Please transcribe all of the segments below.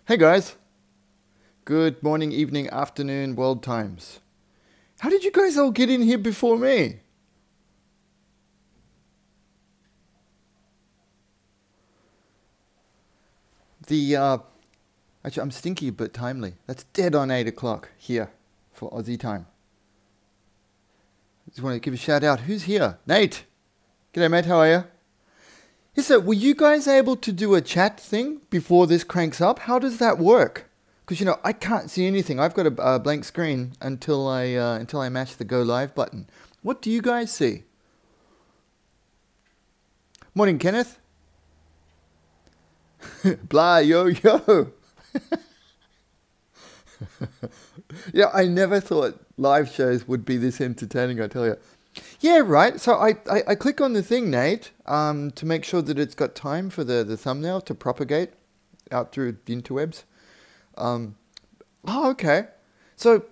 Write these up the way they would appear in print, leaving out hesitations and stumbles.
Hey guys, good morning, evening, afternoon, world times. How did you guys all get in here before me? Actually I'm stinky but timely. That's dead on 8 o'clock here for Aussie time. Just want to give a shout out. Who's here? Nate. G'day mate, how are you? Yes, so were you guys able to do a chat thing before this cranks up? How does that work? Because, you know, I can't see anything. I've got a blank screen until I mash the go live button. What do you guys see? Morning, Kenneth. Blah, yo, yo. Yeah, I never thought live shows would be this entertaining, I tell you. Yeah, right. So I click on the thing, Nate, to make sure that it's got time for the thumbnail to propagate out through the interwebs. Oh, okay. So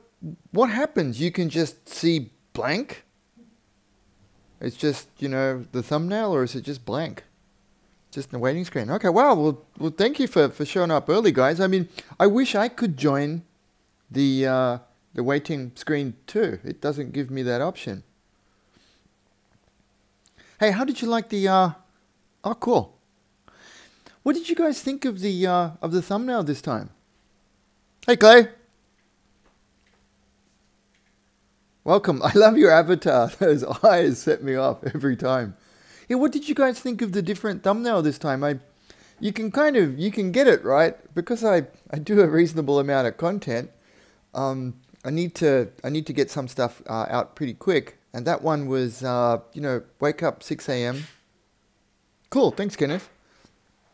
what happens? You can just see blank? It's just, you know, the thumbnail, or is it just blank? Just in the waiting screen. Okay, wow. Well, thank you for showing up early, guys. I mean, I wish I could join the waiting screen too. It doesn't give me that option. Hey, how did you like the, oh, cool. What did you guys think of the thumbnail this time? Hey, Clay. Welcome. I love your avatar. Those eyes set me off every time. Yeah, what did you guys think of the different thumbnail this time? You can get it, right? Because I do a reasonable amount of content. I need to get some stuff out pretty quick. And that one was, you know, wake up 6 a.m. Cool, thanks, Kenneth.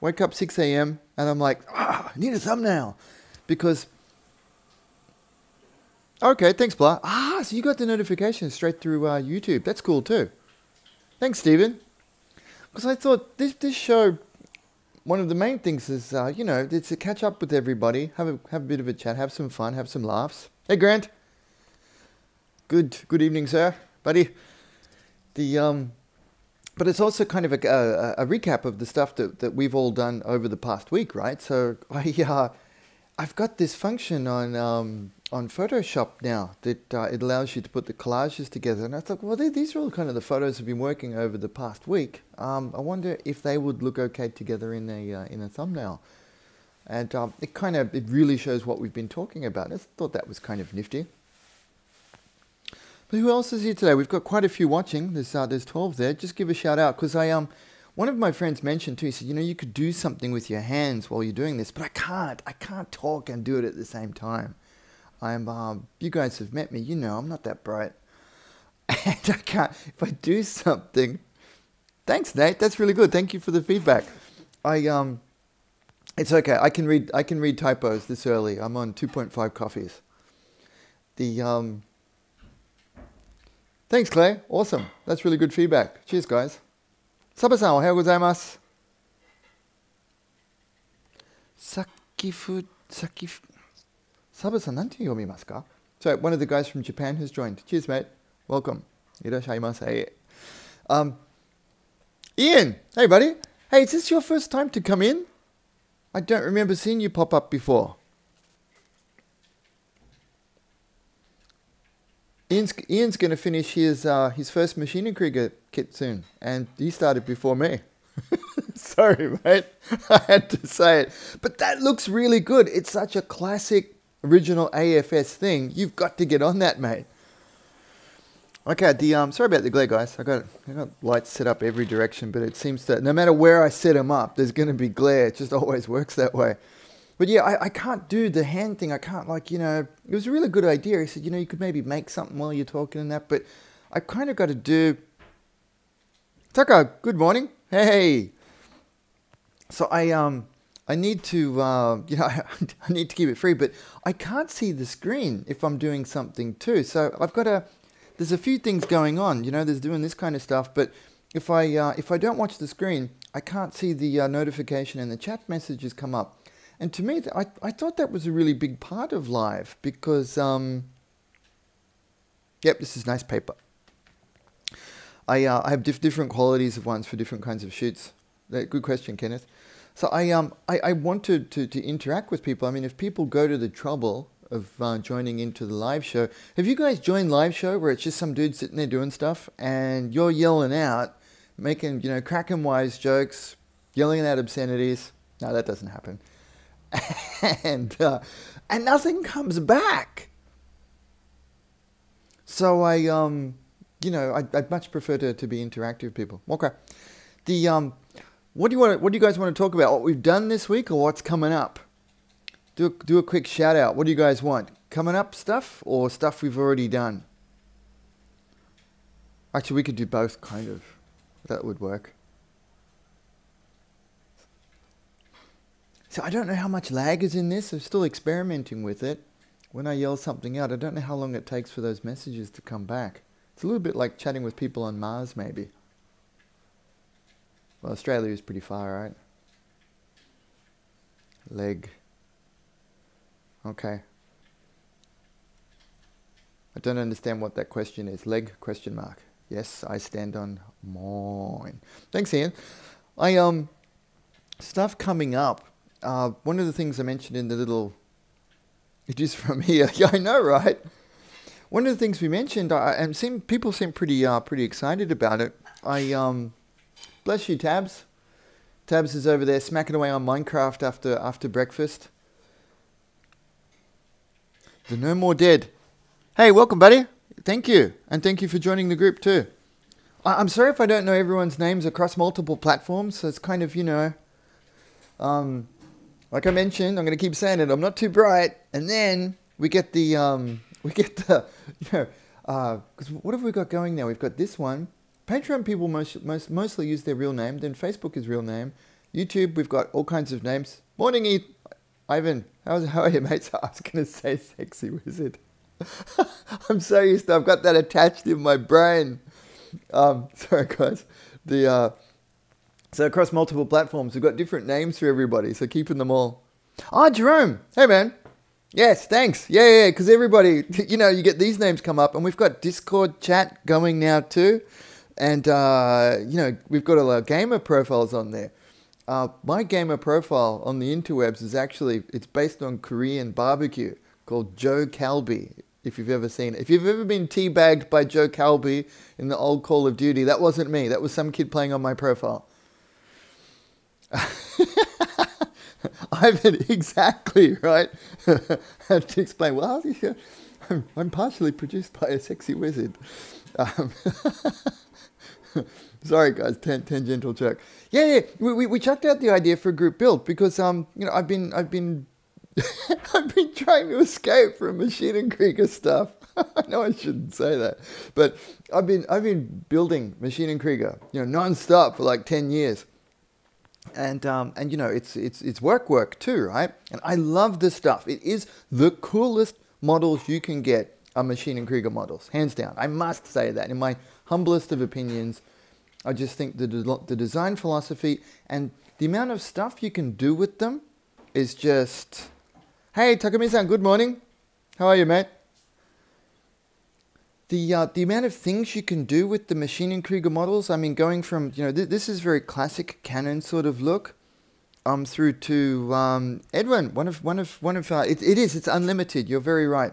Wake up 6 a.m. and I'm like, I need a thumbnail. Because, okay, thanks, Blah. So you got the notification straight through YouTube. That's cool too. Thanks, Stephen. Because I thought this show, one of the main things is, you know, it's to catch up with everybody, have a bit of a chat, have some fun, have some laughs. Hey, Grant. Good evening, sir. Buddy, but it's also kind of a recap of the stuff that we've all done over the past week, right? So I've got this function on Photoshop now that it allows you to put the collages together, and I thought, well, these are all kind of the photos I've been working over the past week. I wonder if they would look okay together in a thumbnail, and it really shows what we've been talking about. I thought that was kind of nifty. But who else is here today? We've got quite a few watching. There's 12 there. Just give a shout out, because one of my friends mentioned too. He said, you know, you could do something with your hands while you're doing this, but I can't talk and do it at the same time. You guys have met me. You know, I'm not that bright, and I can't. If I do something, thanks, Nate. That's really good. Thank you for the feedback. It's okay. I can read typos this early. I'm on 2.5 coffees. Thanks, Clay. Awesome. That's really good feedback. Cheers, guys. Saba-san, ohayou gozaimasu. Saba-san, nante yomimasu ka? So, one of the guys from Japan has joined. Cheers, mate. Welcome. Irashaimasu. Ian. Hey, buddy. Hey, is this your first time to come in? I don't remember seeing you pop up before. Ian's going to finish his first Maschinen Krieger kit soon, and he started before me. Sorry, mate. I had to say it. But that looks really good. It's such a classic, original AFS thing. You've got to get on that, mate. Okay, sorry about the glare, guys. I got lights set up every direction, but it seems that no matter where I set them up, there's going to be glare. It just always works that way. But yeah, I can't do the hand thing. I can't, like, you know, it was a really good idea. He said, you know, you could maybe make something while you're talking and that, but I kind of got to do... Taka, good morning. Hey. So I need to, you know, I need to keep it free, but I can't see the screen if I'm doing something too. So I've got there's a few things going on, you know, there's doing this kind of stuff, but if I don't watch the screen, I can't see the notification and the chat messages come up. And to me, I thought that was a really big part of live because, yep, this is nice paper. I have different qualities of ones for different kinds of shoots. Good question, Kenneth. So I wanted to interact with people. I mean, if people go to the trouble of joining into the live show, have you guys joined live show where it's just some dude sitting there doing stuff and you're yelling out, making, you know, cracking wise jokes, yelling out obscenities? No, that doesn't happen. And nothing comes back. So you know, I'd much prefer to be interactive with people. Okay. What do you guys want to talk about? What we've done this week or what's coming up? Do a quick shout out. What do you guys want? Coming up stuff or stuff we've already done? Actually, we could do both, kind of. That would work. So I don't know how much lag is in this. I'm still experimenting with it. When I yell something out, I don't know how long it takes for those messages to come back. It's a little bit like chatting with people on Mars, maybe. Well, Australia is pretty far, right? Leg. Okay. I don't understand what that question is. Leg question mark. Yes, I stand on mine. Thanks, Ian. Stuff coming up. One of the things I mentioned in the little, it is from here. Yeah, I know, right? One of the things we mentioned, and people seem pretty excited about it. Bless you, Tabs. Tabs is over there smacking away on Minecraft after breakfast. The No More Dead. Hey, welcome, buddy. Thank you. And thank you for joining the group, too. I'm sorry if I don't know everyone's names across multiple platforms. So it's kind of, you know, like I mentioned, I'm going to keep saying it, I'm not too bright. And then we get the, you know, because what have we got going now? We've got this one. Patreon people mostly use their real name. Then Facebook is real name. YouTube, we've got all kinds of names. Morning, Ivan. How are you, mate? So I was going to say Sexy Wizard. I'm so used to, I've got that attached in my brain. Sorry, guys. So across multiple platforms, we've got different names for everybody. So keeping them all. Ah, Jerome. Hey, man. Yes, thanks. Yeah, because everybody, you know, you get these names come up. And we've got Discord chat going now too. And, you know, we've got a lot of gamer profiles on there. My gamer profile on the interwebs is actually, it's based on Korean barbecue called Joe Calby, if you've ever seen it. If you've ever been teabagged by Joe Calby in the old Call of Duty, that wasn't me. That was some kid playing on my profile. Ivan, exactly, right? I have to explain, well, I'm partially produced by a sexy wizard. Sorry, guys, tangential joke. Yeah, we chucked out the idea for a group build because you know, I've been I've been trying to escape from Machine and Krieger stuff. I know I shouldn't say that, but I've been building Machine and Krieger, you know, non-stop for like 10 years. And you know, it's work too, right? And I love this stuff. It is the coolest models you can get are Machine and Krieger models, hands down. I must say that in my humblest of opinions. I just think the design philosophy and the amount of stuff you can do with them is just... Hey, Takumi-san, good morning. How are you, mate? The amount of things you can do with the Machine and Krieger models, I mean, going from, you know, this is very classic Canon sort of look, through to Edwin, it's unlimited, you're very right.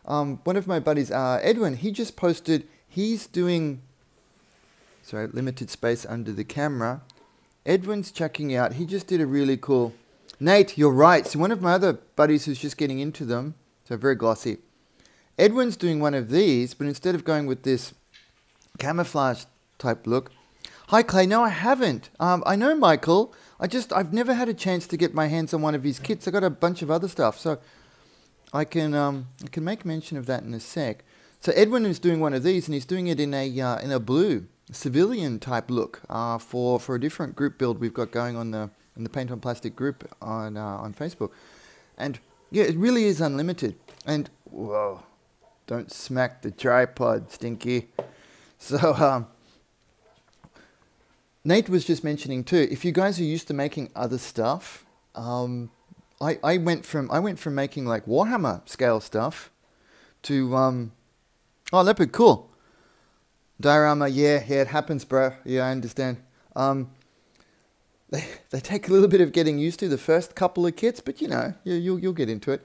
One of my buddies, Edwin, he just posted, he's doing... Sorry, limited space under the camera. Edwin's checking out. He just did a really cool... Nate, you're right. So one of my other buddies who's just getting into them, so very glossy. Edwin's doing one of these, but instead of going with this camouflage type look... Hi, Clay. No, I haven't. I know Michael. I've never had a chance to get my hands on one of his kits. I got a bunch of other stuff, so I can make mention of that in a sec. So Edwin is doing one of these, and he's doing it in a blue civilian type look for a different group build we've got going on in the Paint on Plastic group on Facebook. And yeah, it really is unlimited. And whoa, don't smack the tripod, Stinky. So Nate was just mentioning too, if you guys are used to making other stuff, I went from making like Warhammer scale stuff to oh, Leopard, cool. Diorama, yeah, it happens, bro. Yeah, I understand. they take a little bit of getting used to the first couple of kits, but you know, you'll get into it.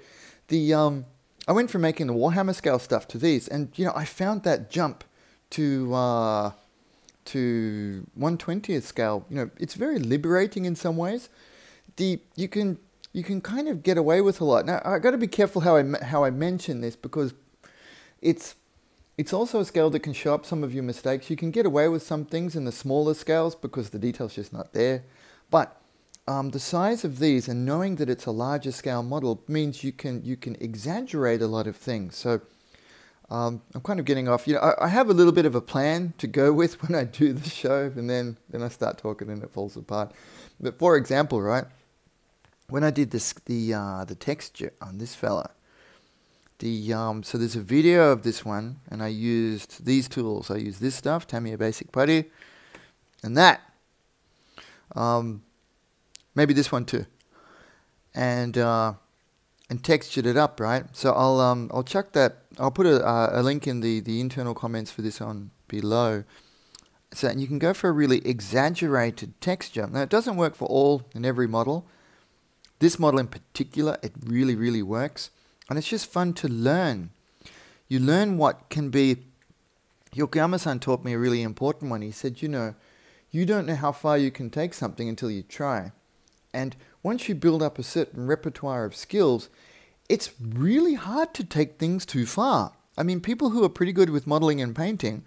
I went from making the Warhammer scale stuff to these, and you know, I found that jump to 1/20th scale. You know, it's very liberating in some ways. You can kind of get away with a lot. Now I got to be careful how I mention this, because it's also a scale that can show up some of your mistakes. You can get away with some things in the smaller scales because the detail's just not there. But the size of these and knowing that it's a larger scale model means you can exaggerate a lot of things. So I'm kind of getting off. You know, I have a little bit of a plan to go with when I do the show, and then I start talking and it falls apart. But for example, right, when I did the texture on this fella, so there's a video of this one, and I used these tools. I used this stuff, Tamiya Basic Butty, and that. Maybe this one too, and textured it up, right? So I'll chuck that. I'll put a link in the internal comments for this on below. So and you can go for a really exaggerated texture. Now it doesn't work for all and every model. This model in particular, it really works. And it's just fun to learn. You learn what can be. Yokoyama-san taught me a really important one. He said, you know, you don't know how far you can take something until you try. And once you build up a certain repertoire of skills, it's really hard to take things too far. I mean, people who are pretty good with modeling and painting,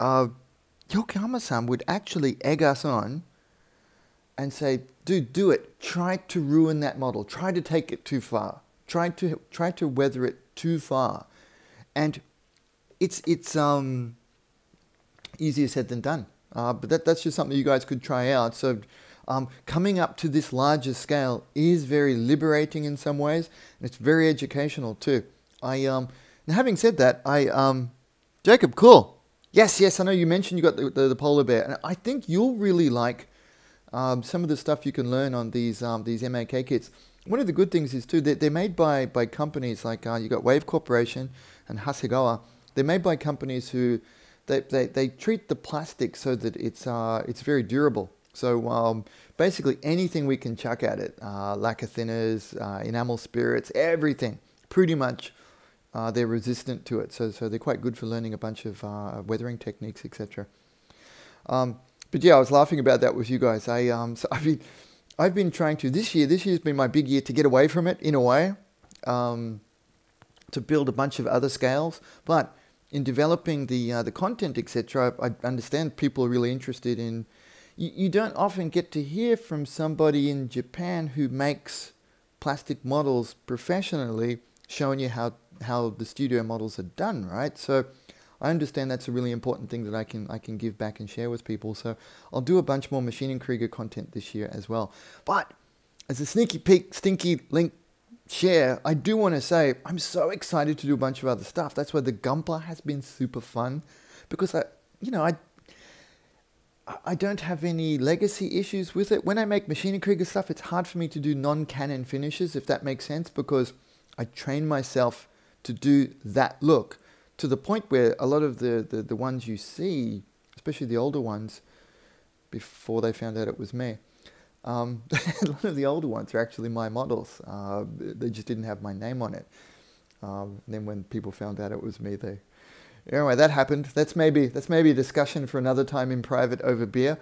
Yokoyama-san would actually egg us on and say, dude, do it. Try to ruin that model. Try to take it too far. Try to weather it too far. And it's easier said than done. But that's just something you guys could try out. So coming up to this larger scale is very liberating in some ways, and it's very educational too. Now having said that, Jacob, cool. Yes, I know you mentioned you got the polar bear, and I think you'll really like some of the stuff you can learn on these Ma.K kits. One of the good things is too that they're made by companies like you got Wave Corporation and Hasegawa. They're made by companies who they treat the plastic so that it's very durable. So basically anything we can chuck at it, lacquer thinners, enamel spirits, everything, pretty much they're resistant to it. So they're quite good for learning a bunch of weathering techniques, etc. But yeah, I was laughing about that with you guys. So I've been trying to this year's been my big year to get away from it in a way, to build a bunch of other scales. But in developing the content, etc., I understand people are really interested in. You don't often get to hear from somebody in Japan who makes plastic models professionally, showing you how the studio models are done, right? So I understand that's a really important thing that I can give back and share with people. So I'll do a bunch more Maschinen Krieger content this year as well. But as a sneaky peek, Stinky Linc share, I do want to say I'm so excited to do a bunch of other stuff. That's why the Gunpla has been super fun, because I don't have any legacy issues with it. When I make Maschinen Krieger stuff, it's hard for me to do non-canon finishes, if that makes sense, because I train myself to do that look to the point where a lot of the ones you see, especially the older ones, before they found out it was me, a lot of the older ones are actually my models. They just didn't have my name on it. Then when people found out it was me, anyway, that happened. That's maybe a discussion for another time in private over beer.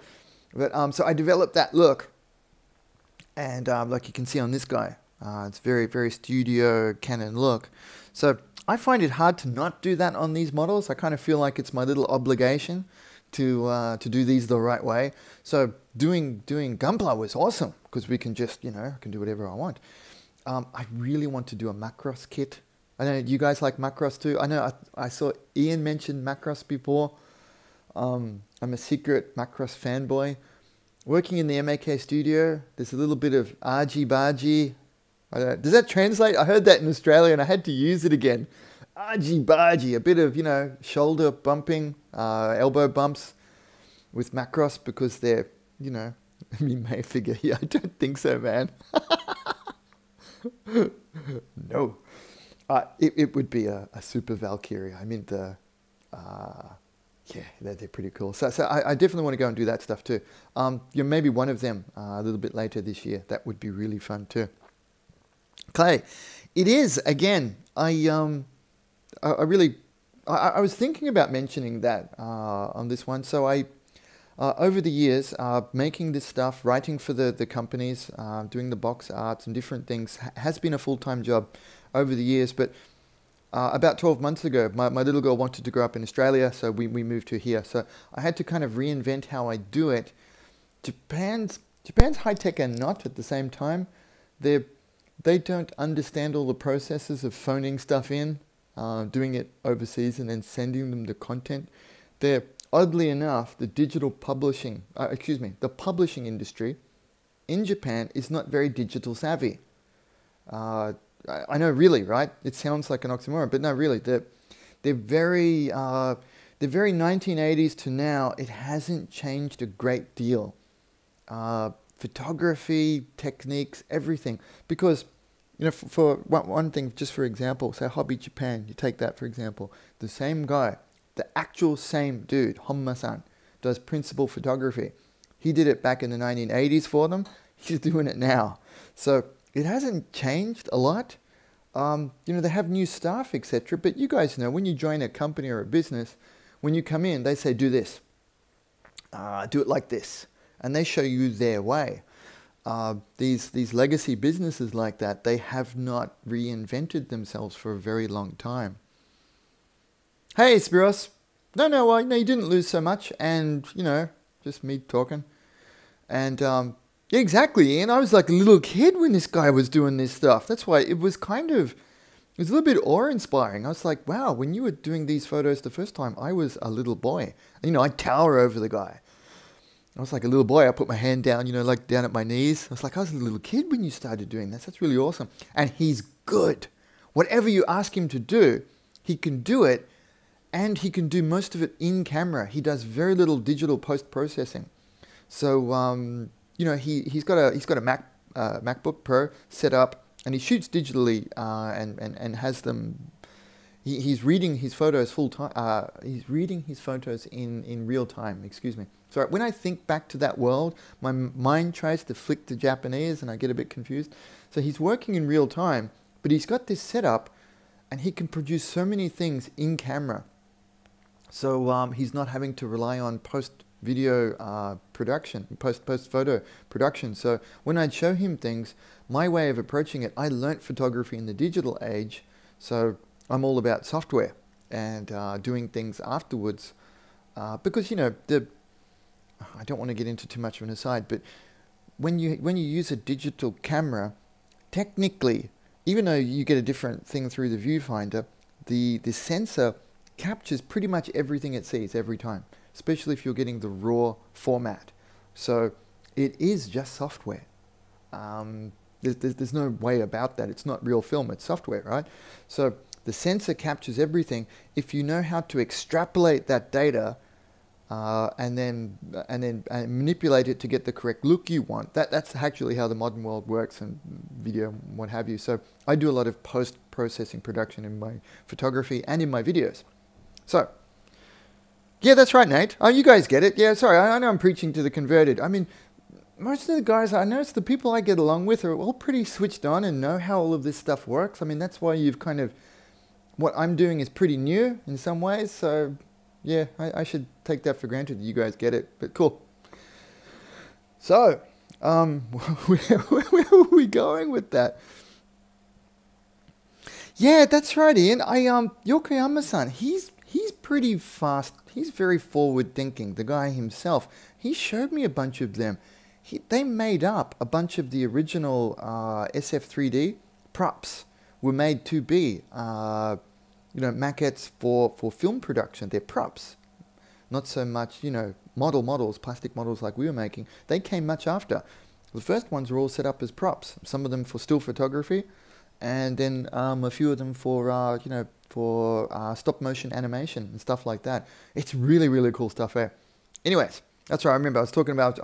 But so I developed that look, and like you can see on this guy, it's very studio canon look. So I find it hard to not do that on these models. I kind of feel like it's my little obligation to do these the right way. So doing Gunpla was awesome, because we can just, I can do whatever I want. I really want to do a Macross kit. I know you guys like Macross too. I know I saw Ian mention Macross before. I'm a secret Macross fanboy. Working in the Ma.K Studio, there's a little bit of argy-bargy. Does that translate? I heard that in Australia and I had to use it again. Argy-bargy, a bit of, shoulder bumping, elbow bumps with Macross, because they're, you may figure here. I don't think so, man. No. It would be a Super Valkyrie. I mean Yeah, they're pretty cool. So I definitely want to go and do that stuff too. Maybe one of them a little bit later this year. That would be really fun too. Okay, it is again. I was thinking about mentioning that on this one. So over the years, making this stuff, writing for the companies, doing the box arts and different things has been a full-time job over the years. But about 12 months ago, my little girl wanted to grow up in Australia, so we moved to here. So I had to kind of reinvent how I do it. Japan's high-tech and not at the same time. They don't understand all the processes of phoning stuff in, doing it overseas and then sending them the content. They're, oddly enough, the publishing industry in Japan is not very digital savvy. I know, really, right? It sounds like an oxymoron, but no, really, they're very 1980s to now. It hasn't changed a great deal. Photography, techniques, everything. Because, for one thing, just for example, say Hobby Japan, you take that for example. The same guy, the actual same dude, Honma-san, does principal photography. He did it back in the 1980s for them. He's doing it now. So it hasn't changed a lot. They have new staff, etc. But you guys know, when you join a company or a business, when you come in, they say, do this. Do it like this. And they show you their way. These legacy businesses like that, they have not reinvented themselves for a very long time. Hey, Spiros. No, you didn't lose so much. And, just me talking. And, yeah, exactly, Ian. I was like a little kid when this guy was doing this stuff. That's why it was a little bit awe-inspiring. I was like, wow, when you were doing these photos the first time, I was a little boy. I'd tower over the guy. I was like a little boy. I put my hand down, like down at my knees. I was like, I was a little kid when you started doing this. That's really awesome. And he's good. Whatever you ask him to do, he can do it. And he can do most of it in camera. He does very little digital post-processing. So, he's got a MacBook Pro set up, and he shoots digitally and has them. He's reading his photos full time. He's reading his photos in real time. Excuse me. So when I think back to that world, my mind tries to flick to Japanese, and I get a bit confused. So he's working in real time, but he's got this setup, and he can produce so many things in camera. So he's not having to rely on post-video production, post-photo production. So when I'd show him things, my way of approaching it, I learnt photography in the digital age, so I'm all about software and doing things afterwards. Because, I don't want to get into too much of an aside, but when you use a digital camera, technically, even though you get a different thing through the viewfinder, the sensor captures pretty much everything it sees every time, especially if you're getting the raw format. So it is just software. There's no way about that. It's not real film, it's software, right? So the sensor captures everything. If you know how to extrapolate that data and then manipulate it to get the correct look you want, that's actually how the modern world works, and video and what have you. So I do a lot of post-processing production in my photography and in my videos. So, yeah, that's right, Nate. Oh, you guys get it. Yeah, sorry, I know I'm preaching to the converted. I mean, most of the guys I notice, the people I get along with are all pretty switched on and know how all of this stuff works. I mean, that's why you've kind of, what I'm doing is pretty new in some ways. So, yeah, I should take that for granted that you guys get it, but cool. So, where are we going with that? Yeah, that's right, Ian. Yokoyama-san, he's pretty fast. He's very forward thinking, the guy himself. He showed me a bunch of them. They made up a bunch of the original SF3D props were made to be, maquettes for film production. They're props. Not so much, models, plastic models like we were making. They came much after. The first ones were all set up as props. Some of them for still photography, and then a few of them for, stop motion animation and stuff like that. It's really, really cool stuff there. Anyways, that's right. I remember I was talking about,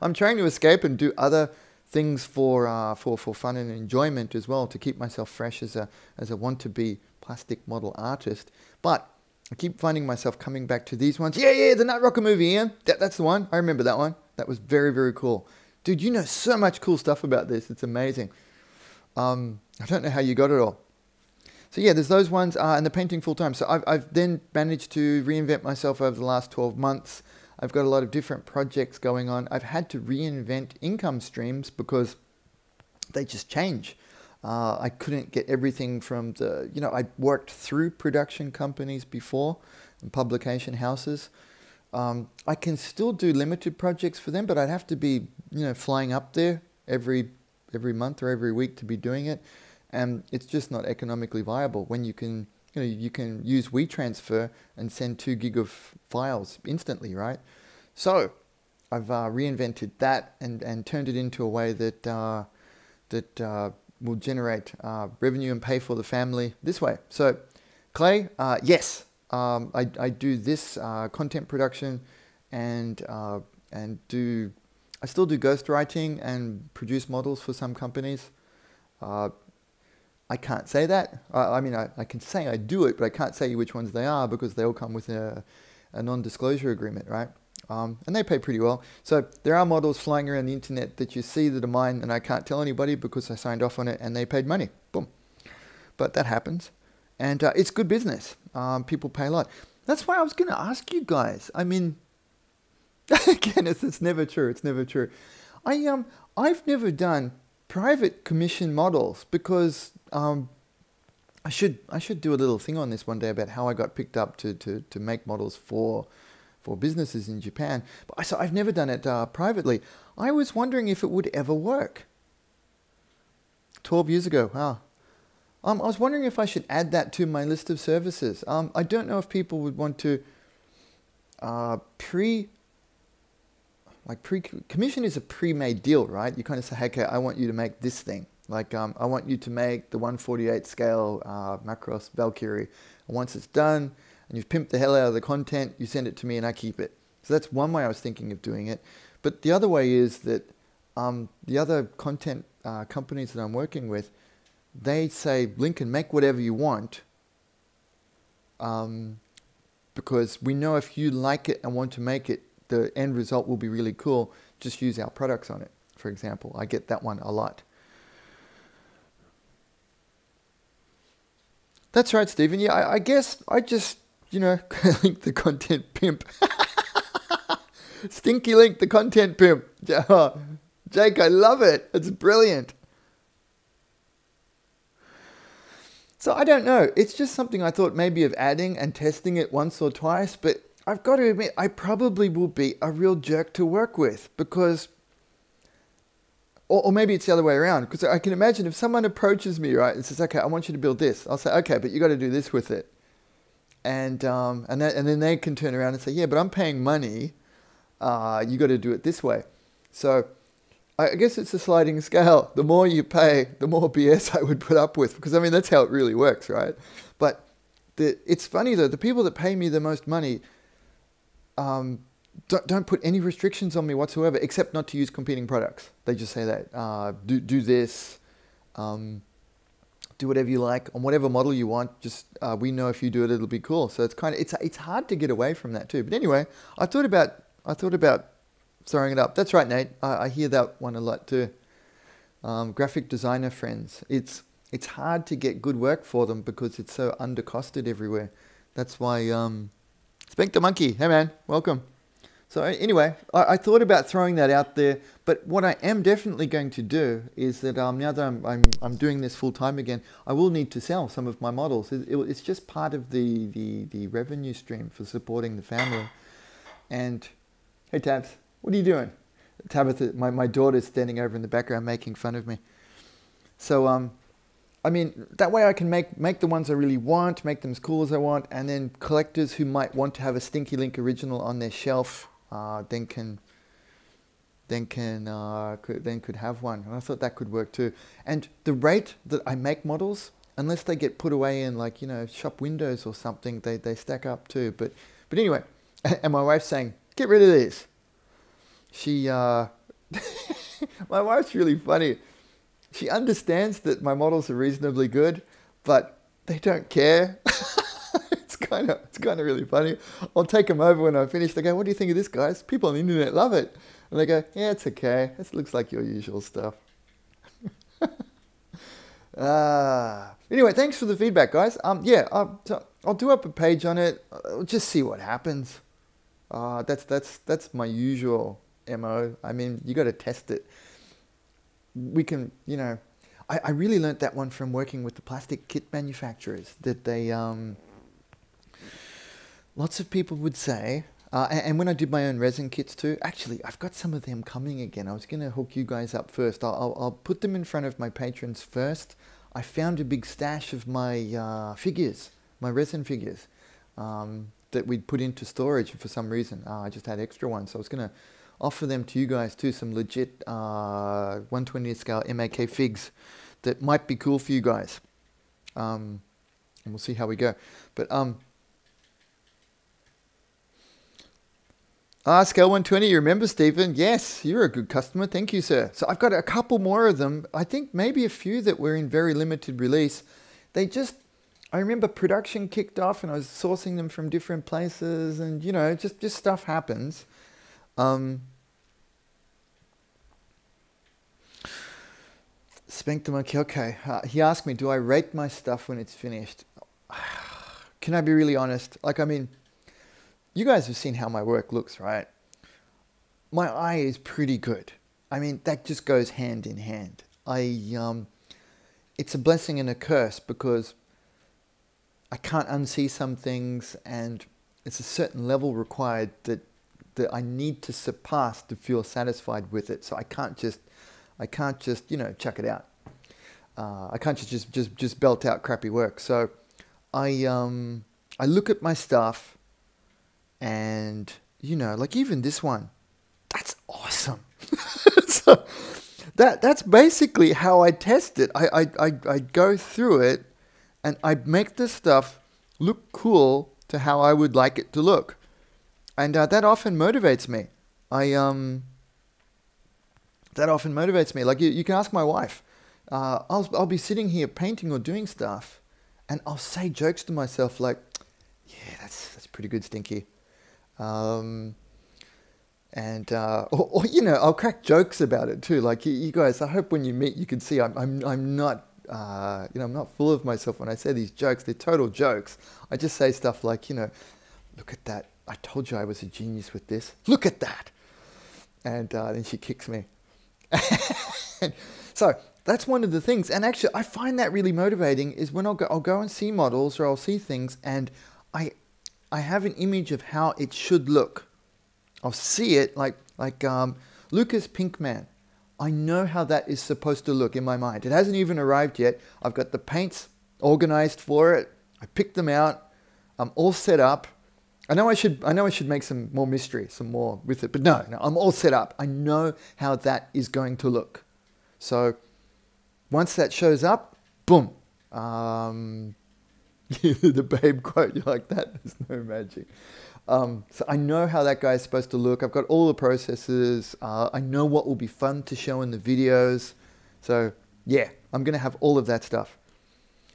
I'm trying to escape and do other things for fun and enjoyment as well, to keep myself fresh as a want-to-be plastic model artist. But I keep finding myself coming back to these ones. Yeah, the Nut Rocker movie, Ian. That's the one. I remember that one. That was very, very cool. Dude, you know so much cool stuff about this. It's amazing. I don't know how you got it all. So yeah, there's those ones and the painting full time. So I've then managed to reinvent myself over the last 12 months. I've got a lot of different projects going on. I've had to reinvent income streams because they just change. I couldn't get everything from the, you know, I worked through production companies before and publication houses. I can still do limited projects for them, but I'd have to be, you know, flying up there every month or every week to be doing it. And it's just not economically viable when you can, you know, you can use WeTransfer and send 2 gig of files instantly, right? So I've reinvented that and turned it into a way that will generate revenue and pay for the family this way. So Clay, yes, I do this content production and I still do ghostwriting and produce models for some companies. I can't say that. I mean, I can say I do it, but I can't say which ones they are because they all come with a non-disclosure agreement, right? And they pay pretty well. So there are models flying around the internet that you see that are mine and I can't tell anybody because I signed off on it and they paid money. Boom. But that happens. And it's good business. People pay a lot. That's why I was going to ask you guys. I mean, again, it's never true. It's never true. I've never done private commission models because I should do a little thing on this one day about how I got picked up to make models for businesses in Japan. But so I've never done it privately. I was wondering if it would ever work. 12 years ago. Wow. I was wondering if I should add that to my list of services. I don't know if people would want to commission is a pre-made deal, right? You kind of say, hey, okay, I want you to make this thing. Like, I want you to make the 1/48 scale Macross Valkyrie. And once it's done, and you've pimped the hell out of the content, you send it to me and I keep it. So that's one way I was thinking of doing it. But the other way is that the other content companies that I'm working with, they say, Lincoln, make whatever you want, because we know if you like it and want to make it, the end result will be really cool. Just use our products on it, for example. I get that one a lot. That's right, Stephen. Yeah, I guess I just, you know, Linc the content pimp. Stinky Linc the content pimp. Jake, I love it. It's brilliant. So I don't know. It's just something I thought maybe of adding and testing it once or twice, but I've got to admit, I probably will be a real jerk to work with because, or maybe it's the other way around, because I can imagine if someone approaches me, right, and says, okay, I want you to build this. I'll say, okay, but you got to do this with it. And then they can turn around and say, yeah, but I'm paying money. You got to do it this way. So I guess it's a sliding scale. The more you pay, the more BS I would put up with, because I mean, that's how it really works, right? But it's funny though, the people that pay me the most money, don't put any restrictions on me whatsoever, except not to use competing products. They just say that, do this, do whatever you like on whatever model you want. Just, we know if you do it, it'll be cool. So it's kind of, it's hard to get away from that too. But anyway, I thought about throwing it up. That's right, Nate. I hear that one a lot too. Graphic designer friends. It's hard to get good work for them because it's so undercosted everywhere. That's why, Spank the Monkey. Hey man, welcome. So anyway, I thought about throwing that out there, but what I am definitely going to do is that now that I'm doing this full time again, I will need to sell some of my models. It's just part of the revenue stream for supporting the family. And hey Tabs, what are you doing? Tabitha, my daughter's standing over in the background making fun of me. So I mean, that way I can make the ones I really want, make them as cool as I want, and then collectors who might want to have a Stinky Linc original on their shelf, then could have one. And I thought that could work too. And the rate that I make models, unless they get put away in, like, you know, shop windows or something, they stack up too. But anyway, and my wife's saying, get rid of these. She my wife's really funny. She understands that my models are reasonably good, but they don't care. it's kind of really funny. I'll take them over when I finish. They go, "What do you think of this, guys? People on the internet love it." And they go, "Yeah, it's okay. It looks like your usual stuff." Anyway, thanks for the feedback, guys. Yeah, I'll do up a page on it. I'll just see what happens. That's my usual MO. I mean, you got to test it. We can, you know, I really learnt that one from working with the plastic kit manufacturers, that they, lots of people would say, and when I did my own resin kits too, actually, I've got some of them coming again. I was going to hook you guys up first. I'll put them in front of my patrons first. I found a big stash of my figures, my resin figures, that we'd put into storage for some reason. I just had extra ones, so I was going to offer them to you guys too, some legit 1/20th scale Ma.K figs that might be cool for you guys. And we'll see how we go. But scale 120, you remember, Stephen? Yes, you're a good customer. Thank you, sir. So I've got a couple more of them. I think maybe a few that were in very limited release. They just, I remember production kicked off and I was sourcing them from different places, and you know, just stuff happens. Spank the monkey. Okay. He asked me, do I rate my stuff when it's finished? Can I be really honest? Like, I mean, you guys have seen how my work looks, right? My eye is pretty good. I mean, that just goes hand in hand. It's a blessing and a curse because I can't unsee some things, and it's a certain level required that I need to surpass to feel satisfied with it. So I can't just, you know, chuck it out. I can't just belt out crappy work. So I look at my stuff, and you know, like even this one, that's awesome. So that's basically how I test it. I go through it, and I make the stuff look cool to how I would like it to look, and that often motivates me. That often motivates me. Like you can ask my wife. I'll be sitting here painting or doing stuff, and I'll say jokes to myself like, "Yeah, that's pretty good, Stinky." Or you know, I'll crack jokes about it too. Like you guys, I hope when you meet, you can see I'm not you know, I'm not full of myself when I say these jokes. They're total jokes. I just say stuff like, you know, "Look at that! I told you I was a genius with this. Look at that!" And then she kicks me. So that's one of the things. And actually, I find that really motivating is when I'll go and see models, or I'll see things, and I have an image of how it should look. I'll see it like Lucas Pinkman. I know how that is supposed to look in my mind. It hasn't even arrived yet. I've got the paints organized for it. I picked them out. I'm all set up. I know I should make some more mystery, some more with it, but no, I'm all set up. I know how that is going to look. So once that shows up, boom. The babe quote, you're like, that is no magic. So I know how that guy is supposed to look. I've got all the processes. I know what will be fun to show in the videos. So yeah, I'm going to have all of that stuff.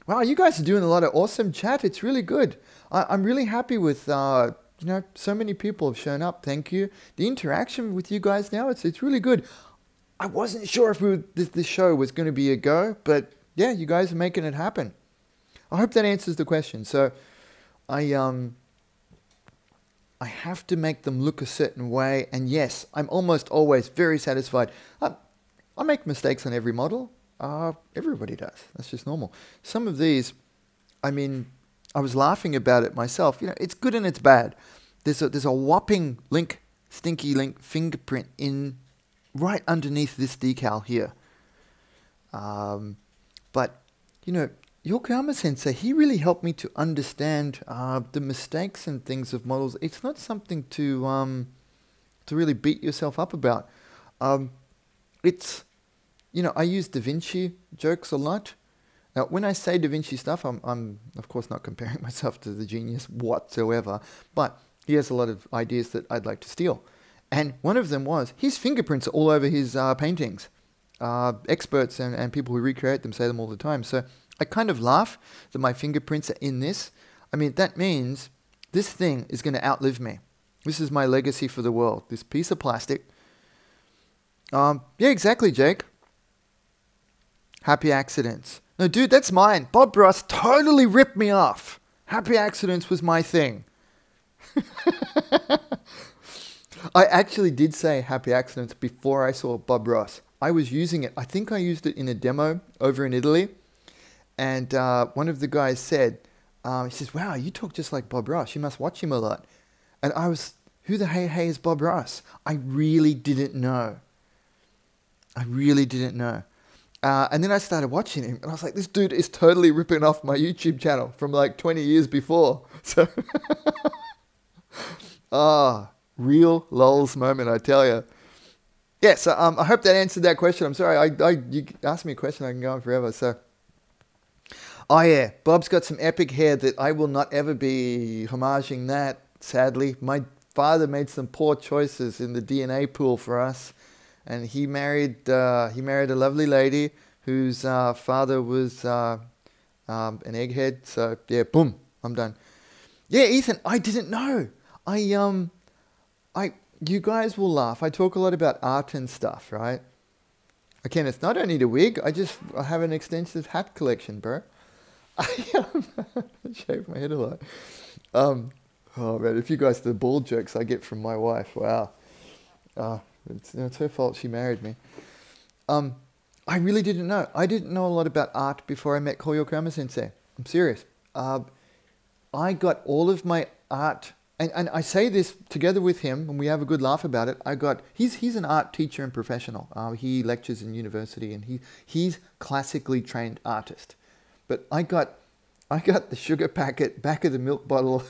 Wow, you guys are doing a lot of awesome chat. It's really good. I'm really happy with, you know, so many people have shown up. Thank you. The interaction with you guys now, it's really good. I wasn't sure if this show was going to be a go, but yeah, you guys are making it happen. I hope that answers the question. So I have to make them look a certain way. And yes, I'm almost always very satisfied. I make mistakes on every model. Everybody does. That's just normal. Some of these, I mean, I was laughing about it myself. You know, it's good and it's bad. There's a whopping Linc, Stinky Linc fingerprint in right underneath this decal here. But, you know, Yokoyama Sensei, he really helped me to understand the mistakes and things of models. It's not something to really beat yourself up about. It's, you know, I use Da Vinci jokes a lot. Now, when I say Da Vinci stuff, I'm of course not comparing myself to the genius whatsoever, but he has a lot of ideas that I'd like to steal. And one of them was, his fingerprints are all over his paintings. Experts and people who recreate them say them all the time. So I kind of laugh that my fingerprints are in this. I mean, that means this thing is going to outlive me. This is my legacy for the world. This piece of plastic. Yeah, exactly, Jake. Happy Accidents. No, dude, that's mine. Bob Ross totally ripped me off. Happy Accidents was my thing. I actually did say Happy Accidents before I saw Bob Ross. I was using it. I think I used it in a demo over in Italy. And one of the guys said, he says, wow, you talk just like Bob Ross. You must watch him a lot. And I was, who the hey is Bob Ross? I really didn't know. I really didn't know. And then I started watching him. And I was like, this dude is totally ripping off my YouTube channel from like 20 years before. So, real lols moment, I tell you. Yeah, so I hope that answered that question. I'm sorry, you asked me a question, I can go on forever. So, oh yeah, Bob's got some epic hair that I will not ever be homaging that, sadly. My father made some poor choices in the DNA pool for us. And he married a lovely lady whose father was an egghead. So, yeah, boom, I'm done. Yeah, Ethan, I didn't know. You guys will laugh. I talk a lot about art and stuff, right? Again, I don't need a wig. I have an extensive hat collection, bro. I shave my head a lot. Oh man, if you guys the bald jokes I get from my wife, wow. It's her fault she married me. I really didn't know. I didn't know a lot about art before I met Yokoyama Sensei. I'm serious. I got all of my art. And I say this together with him, and we have a good laugh about it. He's an art teacher and professional. He lectures in university, and he's classically trained artist. But I got the sugar packet, back of the milk bottle,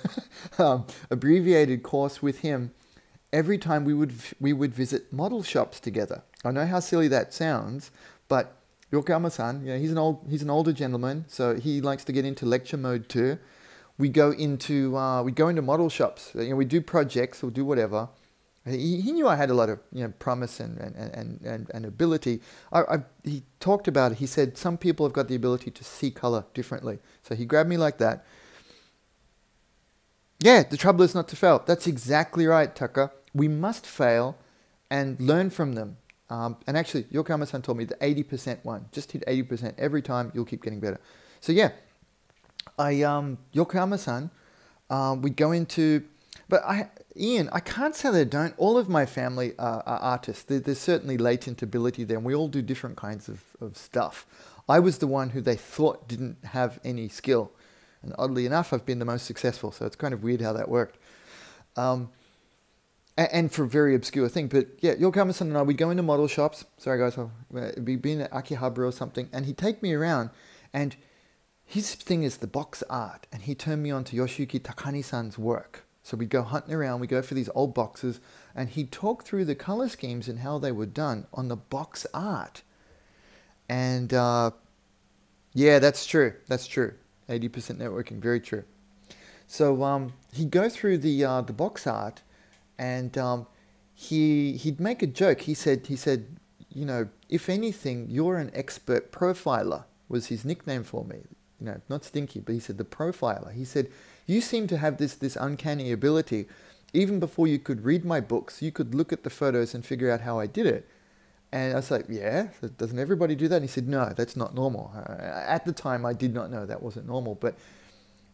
abbreviated course with him every time we would visit model shops together. I know how silly that sounds, but Yokoyama-san, he's an older gentleman, so he likes to get into lecture mode too. We go into model shops. We do projects or do whatever. He knew I had a lot of promise and ability. He talked about it. He said some people have got the ability to see color differently. So he grabbed me like that. Yeah, the trouble is not to fail. That's exactly right, Tucker. We must fail and learn from them. And actually, Yokoyama-san told me the 80% one. Just hit 80% every time. You'll keep getting better. So yeah. Yokoyama-san, we go into, but Ian, I can't say they don't. All of my family are artists. There's certainly latent ability there, and we all do different kinds of stuff. I was the one who they thought didn't have any skill, and oddly enough, I've been the most successful, so it's kind of weird how that worked. And for a very obscure thing, but yeah, Yokoyama-san and I, we'd go into model shops. Sorry guys, we'd be in Akihabara or something, and he'd take me around, and his thing is the box art, and he turned me on to Yoshiyuki Takani-san's work. So we'd go hunting around, we'd go for these old boxes, and he'd talk through the color schemes and how they were done on the box art. And yeah, that's true. That's true. 80% networking, very true. So he'd go through the box art, and he'd make a joke. He said, if anything, you're an expert profiler, was his nickname for me. Not Stinky, but he said the profiler. He said, you seem to have this uncanny ability. Even before you could read my books, you could look at the photos and figure out how I did it. And I was like, yeah, doesn't everybody do that? And he said, no, that's not normal. At the time, I did not know that wasn't normal. But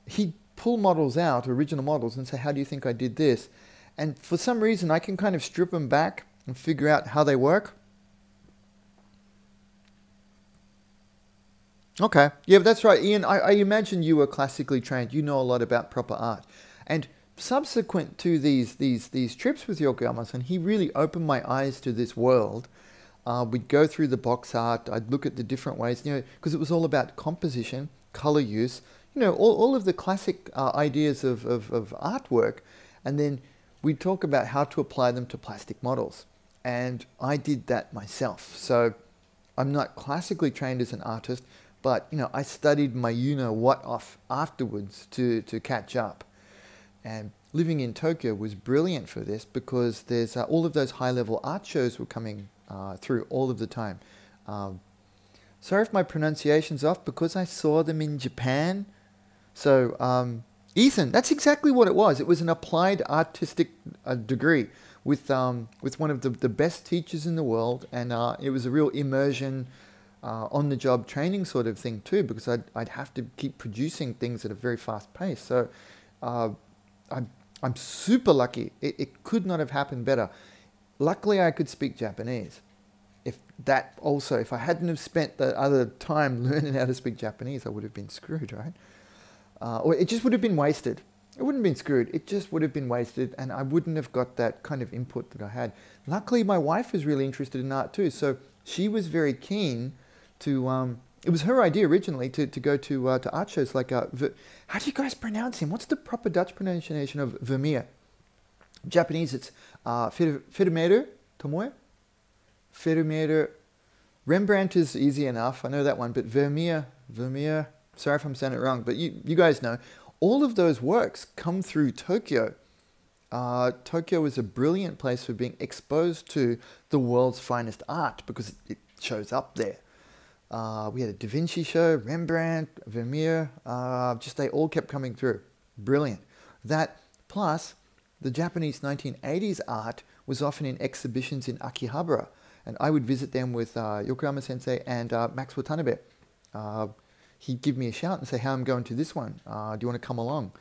he'd pull models out, original models, and say, how do you think I did this? And for some reason, I can kind of strip them back and figure out how they work. Okay, yeah, that's right, Ian. I imagine you were classically trained. You know a lot about proper art. And subsequent to these trips with Yokoyama-san, he really opened my eyes to this world. We'd go through the box art. I'd look at the different ways, because it was all about composition, color use, all of the classic ideas of artwork. And then we'd talk about how to apply them to plastic models. And I did that myself. So I'm not classically trained as an artist, but I studied my what off afterwards to catch up. And living in Tokyo was brilliant for this, because there's all of those high-level art shows were coming through all of the time. Sorry if my pronunciation's off, because I saw them in Japan. So Ethan, that's exactly what it was. It was an applied artistic degree with one of the best teachers in the world, and it was a real immersion, on-the-job training sort of thing too, because I'd have to keep producing things at a very fast pace. So I'm super lucky. It could not have happened better. Luckily, I could speak Japanese. If I hadn't have spent the other time learning how to speak Japanese, I would have been screwed, right? Or it just would have been wasted. It wouldn't have been screwed. It just would have been wasted, and I wouldn't have got that kind of input that I had. Luckily, my wife was really interested in art too, so she was very keen to. It was her idea originally to go to art shows like. How do you guys pronounce him? What's the proper Dutch pronunciation of Vermeer? Japanese, it's Vermeer Tomoe. Vermeer. Rembrandt is easy enough. I know that one, but Vermeer. Sorry if I'm saying it wrong, but you guys know. All of those works come through Tokyo. Tokyo is a brilliant place for being exposed to the world's finest art because it shows up there. We had a Da Vinci show, Rembrandt, Vermeer, just they all kept coming through. Brilliant. That plus the Japanese 1980s art was often in exhibitions in Akihabara, and I would visit them with Yokoyama Sensei and Max Watanabe. He'd give me a shout and say, "How I'm going to this one? Do you want to come along?"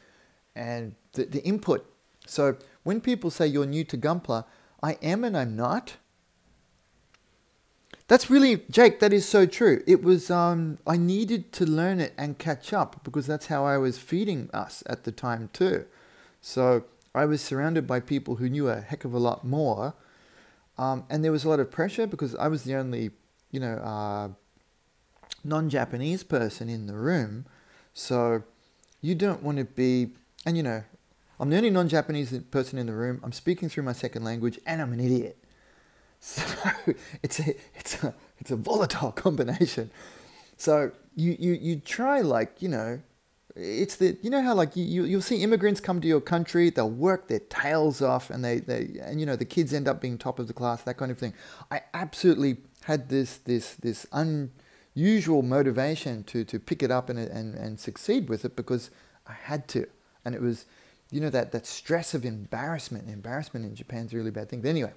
And the input. So when people say you're new to Gunpla, I am and I'm not. That's really, Jake, that is so true. It was, I needed to learn it and catch up because that's how I was feeding us at the time too. So I was surrounded by people who knew a heck of a lot more. And there was a lot of pressure because I was the only, non-Japanese person in the room. So you don't want to be, and I'm the only non-Japanese person in the room. I'm speaking through my second language and I'm an idiot. So it's a volatile combination. So you try it's how you'll see immigrants come to your country, they'll work their tails off and the kids end up being top of the class, that kind of thing. I absolutely had this unusual motivation to pick it up and succeed with it because I had to. And it was, that stress of embarrassment. Embarrassment in Japan is a really bad thing. But anyway,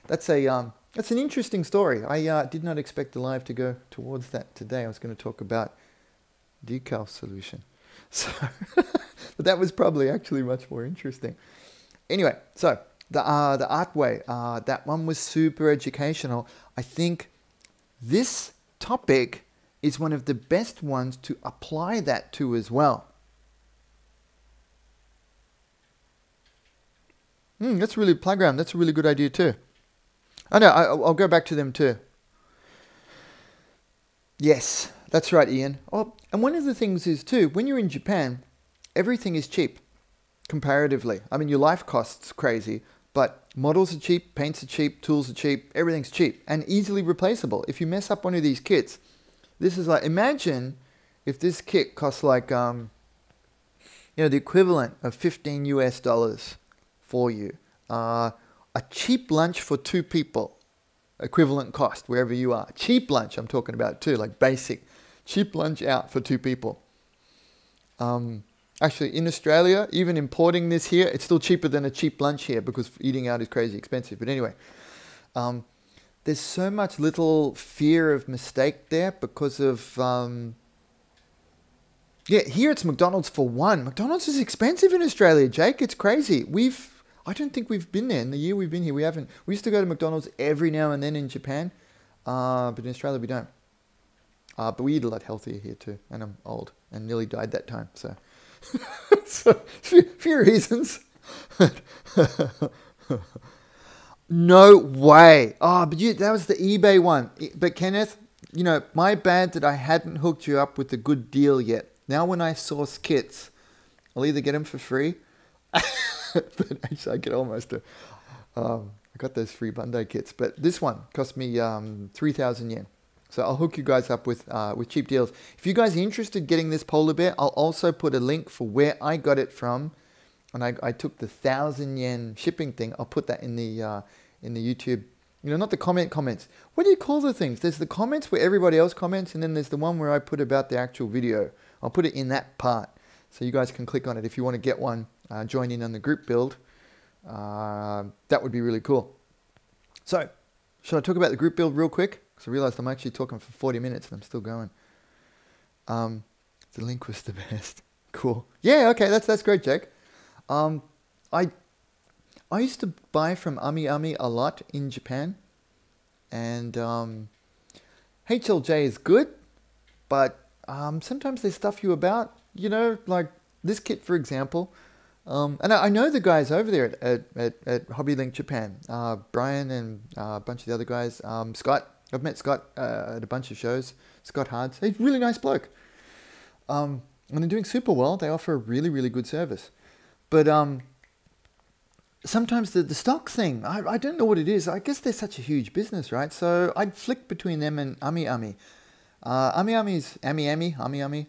that's an interesting story. I did not expect the live to go towards that today. I was going to talk about decal solution. So, but that was probably actually much more interesting. Anyway, so the art way, that one was super educational. I think this topic is one of the best ones to apply that to as well. That's really playground. That's a really good idea too. I know. I'll go back to them too. Yes, that's right, Ian. Oh, and one of the things is too, when you're in Japan, everything is cheap comparatively. I mean, your life costs crazy, but models are cheap, paints are cheap, tools are cheap, everything's cheap and easily replaceable. If you mess up one of these kits, this is like, imagine if this kit costs like, the equivalent of $15 US for you. A cheap lunch for 2 people, equivalent cost wherever you are. Cheap lunch I'm talking about too, like basic. Cheap lunch out for 2 people. Actually, in Australia, even importing this here, it's still cheaper than a cheap lunch here because eating out is crazy expensive. But anyway, there's so much little fear of mistake there because of... here it's McDonald's for 1. McDonald's is expensive in Australia, Jake. It's crazy. I don't think we've been there in the year we've been here. We haven't. We used to go to McDonald's every now and then in Japan, but in Australia we don't. But we eat a lot healthier here too, and I'm old and nearly died that time. So, so few reasons. No way. Oh, but that was the eBay one. But Kenneth, my bad that I hadn't hooked you up with a good deal yet. Now when I source kits, I'll either get them for free. But actually I get almost I got those free Bandai kits, but this one cost me 3,000 yen. So I'll hook you guys up with cheap deals. If you guys are interested in getting this polar bear, I'll also put a link for where I got it from. And I took the 1,000 yen shipping thing. I'll put that in the YouTube, not the comments. What do you call the things? There's the comments where everybody else comments, and then there's the one where I put about the actual video. I'll put it in that part. So you guys can click on it if you want to get one, join in on the group build. That would be really cool. So, should I talk about the group build real quick? Because I realized I'm actually talking for 40 minutes and I'm still going. The Linc was the best. Cool. Yeah, okay, that's great, Jake. I used to buy from AMMOknight a lot in Japan, and HLJ is good, but sometimes they stuff you about, you know, like this kit, for example. And I know the guys over there at Hobby Linc Japan, Brian and a bunch of the other guys. Scott, I've met Scott at a bunch of shows. Scott Hards, he's a really nice bloke. And they're doing super well. They offer a really, really good service. But sometimes the stock thing, I don't know what it is. I guess they're such a huge business, right? So I'd flick between them and AMMOknight. AMMOknight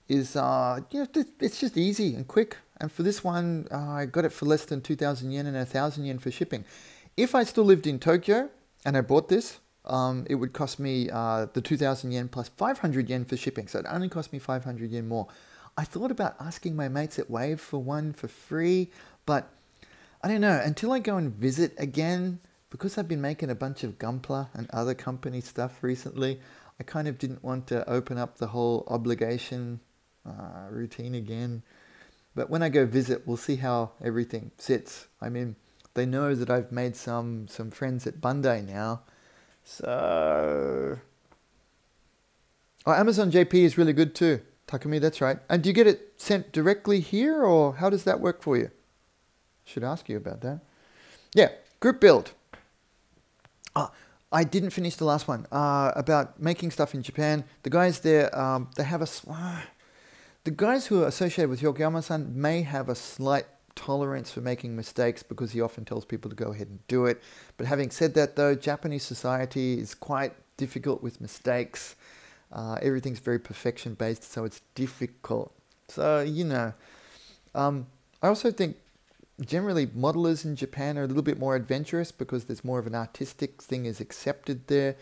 is, you know, it's just easy and quick. And for this one, I got it for less than 2,000 yen and 1,000 yen for shipping. If I still lived in Tokyo and I bought this, it would cost me the 2,000 yen plus 500 yen for shipping. So it only cost me 500 yen more. I thought about asking my mates at Wave for one for free, but I don't know, until I go and visit again, because I've been making a bunch of Gunpla and other company stuff recently, I kind of didn't want to open up the whole obligation routine again. But when I go visit, we'll see how everything sits. I mean, they know that I've made some friends at Bandai now. So... Oh, Amazon JP is really good too. Takumi, that's right. And do you get it sent directly here, or how does that work for you? Should ask you about that. Yeah, group build. I didn't finish the last one about making stuff in Japan. The guys there, they have the guys who are associated with Yokoyama-san may have a slight tolerance for making mistakes because he often tells people to go ahead and do it. But having said that, though, Japanese society is quite difficult with mistakes. Everything's very perfection based, so it's difficult. So, you know, I also think generally modelers in Japan are a little bit more adventurous because there's more of an artistic thing is accepted there.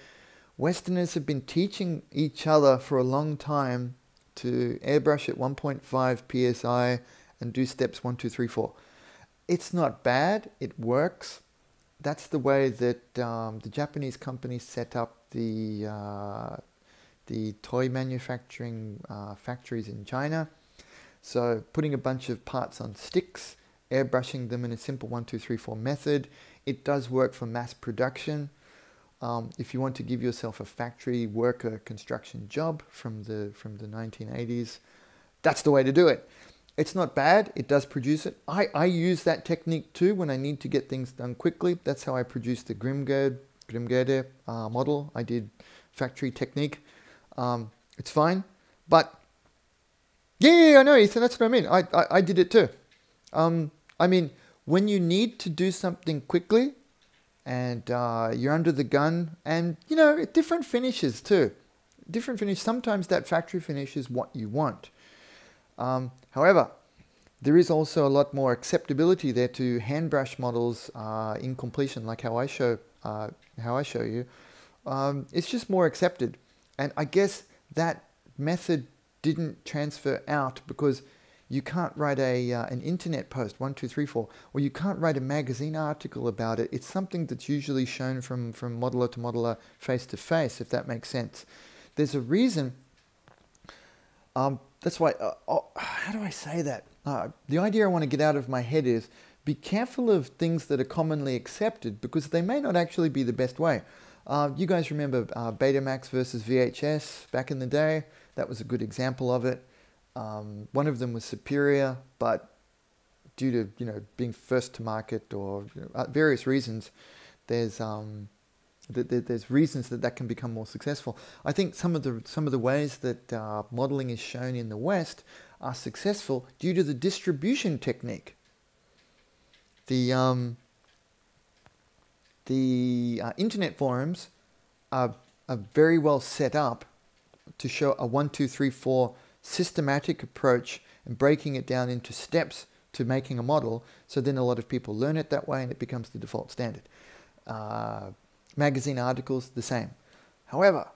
Westerners have been teaching each other for a long time to airbrush at 1.5 psi and do steps 1, 2, 3, 4. It's not bad, it works. That's the way that the Japanese companies set up the toy manufacturing factories in China. So putting a bunch of parts on sticks, airbrushing them in a simple 1, 2, 3, 4 method. It does work for mass production. If you want to give yourself a factory worker construction job from the 1980s, that's the way to do it. It's not bad. It does produce it. I use that technique too when I need to get things done quickly. That's how I produced the Grimgerde model. I did factory technique. It's fine, but yeah, I know, Ethan. That's what I mean. I did it too. I mean, when you need to do something quickly and you're under the gun, and, you know, different finishes too. Different finish. Sometimes that factory finish is what you want. However, there is also a lot more acceptability there to hand brush models in completion, like how I show you. It's just more accepted. And I guess that method didn't transfer out because you can't write an internet post, 1, 2, 3, 4, or you can't write a magazine article about it. It's something that's usually shown from modeler to modeler, face to face, if that makes sense. There's a reason. That's why, how do I say that? The idea I want to get out of my head is be careful of things that are commonly accepted because they may not actually be the best way. You guys remember Betamax versus VHS back in the day? That was a good example of it. One of them was superior, but due to, you know, being first to market or, you know, various reasons, there's reasons that can become more successful. I think some of the ways that modeling is shown in the West are successful due to the distribution technique. The internet forums are very well set up to show a 1, 2, 3, 4 systematic approach and breaking it down into steps to making a model. So then a lot of people learn it that way and it becomes the default standard. Magazine articles, the same. However,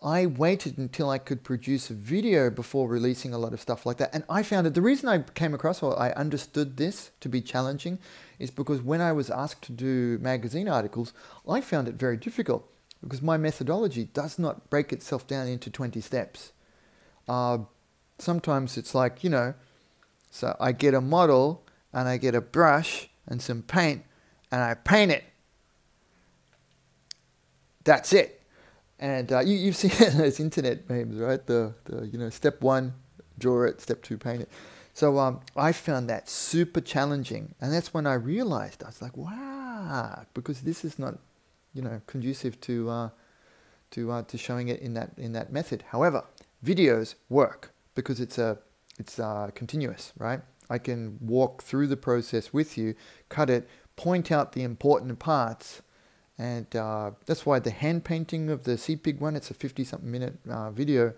I waited until I could produce a video before releasing a lot of stuff like that. And I found that the reason I came across, or I understood this to be challenging, is because when I was asked to do magazine articles, I found it very difficult because my methodology does not break itself down into 20 steps. Sometimes it's like, you know, so I get a model and I get a brush and some paint and I paint it. That's it. And you've seen those internet memes, right? The you know, step 1, draw it, step 2, paint it. So I found that super challenging, and that's when I realized, I was like, wow, because this is not, you know, conducive to showing it in that method. However, videos work because it's continuous, right? I can walk through the process with you, cut it, point out the important parts. And that's why the hand painting of the CPIG one, it's a 50-something minute video.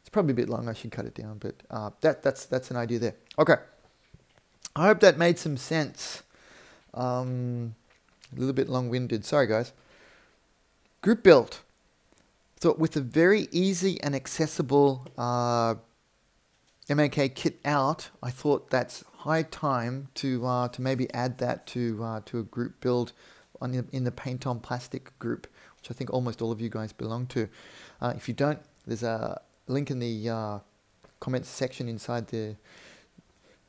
It's probably a bit long, I should cut it down, but that's an idea there. Okay, I hope that made some sense. A little bit long-winded, sorry guys. Group build. Thought with a very easy and accessible Ma.K kit out, I thought that's high time to maybe add that to a group build in the paint on plastic group, which I think almost all of you guys belong to. If you don't, there's a link in the comments section inside the